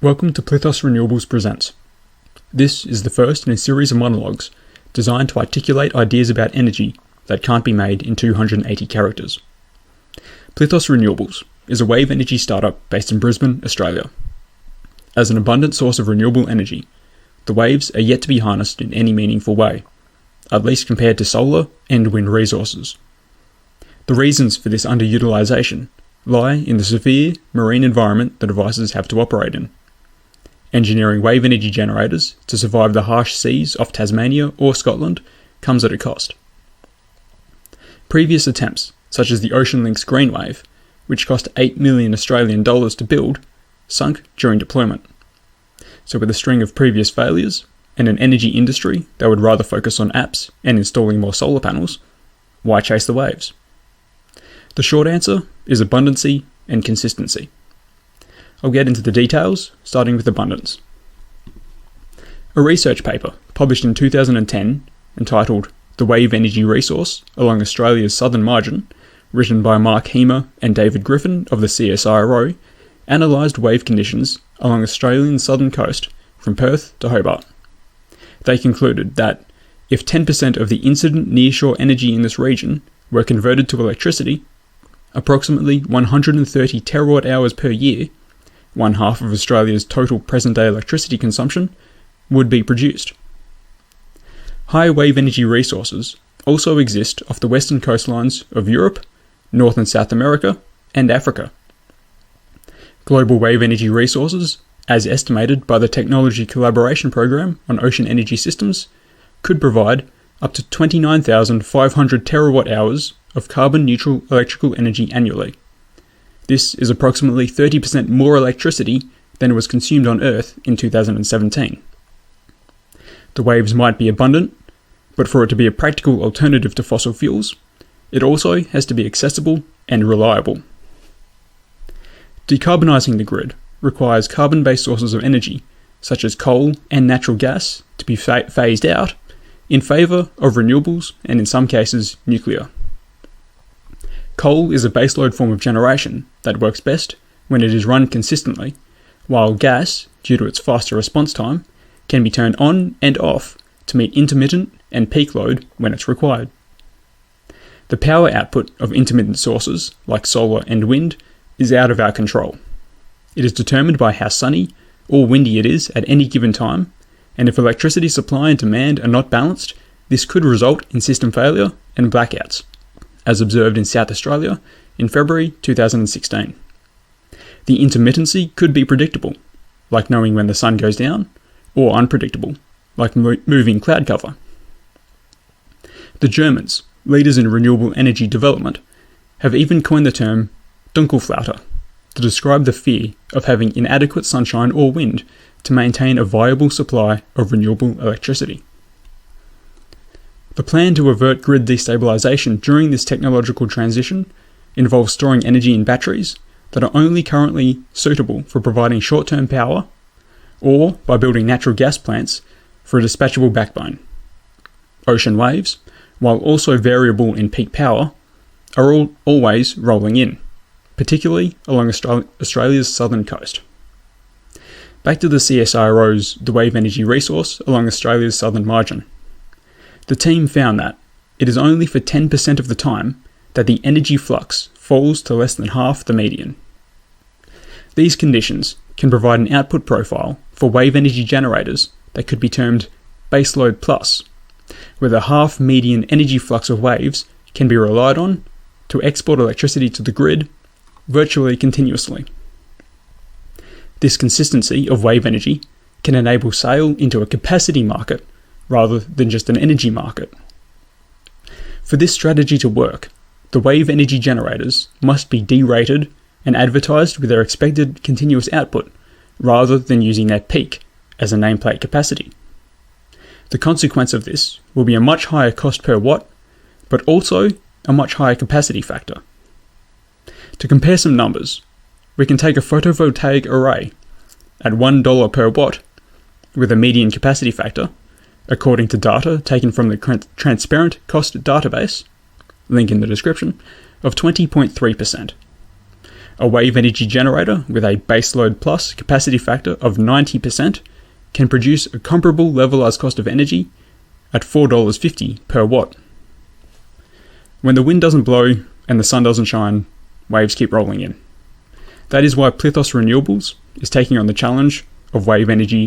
Welcome to Plithos Renewables Presents. This is the first in a series of monologues designed to articulate ideas about energy that can't be made in 280 characters. Plithos Renewables is a wave energy startup based in Brisbane, Australia. As an abundant source of renewable energy, the waves are yet to be harnessed in any meaningful way, at least compared to solar and wind resources. The reasons for this underutilisation lie in the severe marine environment the devices have to operate in. Engineering wave energy generators to survive the harsh seas off Tasmania or Scotland comes at a cost. Previous attempts, such as the Ocean Link's Green Wave, which cost $8 million Australian dollars to build, sunk during deployment. So with a string of previous failures, and an energy industry that would rather focus on apps and installing more solar panels, why chase the waves? The short answer is abundancy and consistency. I'll get into the details, starting with abundance. A research paper published in 2010 entitled The Wave Energy Resource Along Australia's Southern Margin, written by Mark Hemer and David Griffin of the AERA, analysed wave conditions along Australia's southern coast from Perth to Hobart. They concluded that if 10% of the incident nearshore energy in this region were converted to electricity, approximately 130 terawatt hours per year, one half of Australia's total present-day electricity consumption, would be produced. High wave energy resources also exist off the western coastlines of Europe, North and South America, and Africa. Global wave energy resources, as estimated by the Technology Collaboration Program on Ocean Energy Systems, could provide up to 29,500 terawatt hours of carbon-neutral electrical energy annually. This is approximately 30% more electricity than was consumed on Earth in 2017. The waves might be abundant, but for it to be a practical alternative to fossil fuels, it also has to be accessible and reliable. Decarbonising the grid requires carbon-based sources of energy, such as coal and natural gas, to be phased out in favour of renewables and, in some cases, nuclear. Coal is a baseload form of generation that works best when it is run consistently, while gas, due to its faster response time, can be turned on and off to meet intermittent and peak load when it's required. The power output of intermittent sources, like solar and wind, is out of our control. It is determined by how sunny or windy it is at any given time, and if electricity supply and demand are not balanced, this could result in system failure and blackouts, as observed in South Australia in February 2016. The intermittency could be predictable, like knowing when the sun goes down, or unpredictable, like moving cloud cover. The Germans, leaders in renewable energy development, have even coined the term Dunkelflaute to describe the fear of having inadequate sunshine or wind to maintain a viable supply of renewable electricity. The plan to avert grid destabilisation during this technological transition involves storing energy in batteries that are only currently suitable for providing short-term power, or by building natural gas plants for a dispatchable backbone. Ocean waves, while also variable in peak power, are always rolling in, particularly along Australia's southern coast. Back to the CSIRO's The Wave Energy Resource Along Australia's Southern Margin. The team found that it is only for 10% of the time that the energy flux falls to less than half the median. These conditions can provide an output profile for wave energy generators that could be termed baseload plus, where the half median energy flux of waves can be relied on to export electricity to the grid virtually continuously. This consistency of wave energy can enable sale into a capacity market rather than just an energy market. For this strategy to work, the wave energy generators must be derated and advertised with their expected continuous output rather than using their peak as a nameplate capacity. The consequence of this will be a much higher cost per watt, but also a much higher capacity factor. To compare some numbers, we can take a photovoltaic array at $1 per watt with a median capacity factor, according to data taken from the Transparent Cost Database, link in the description, of 20.3%. A wave energy generator with a baseload plus capacity factor of 90% can produce a comparable levelized cost of energy at $4.50 per watt. When the wind doesn't blow and the sun doesn't shine, waves keep rolling in. That is why Plithos Renewables is taking on the challenge of wave energy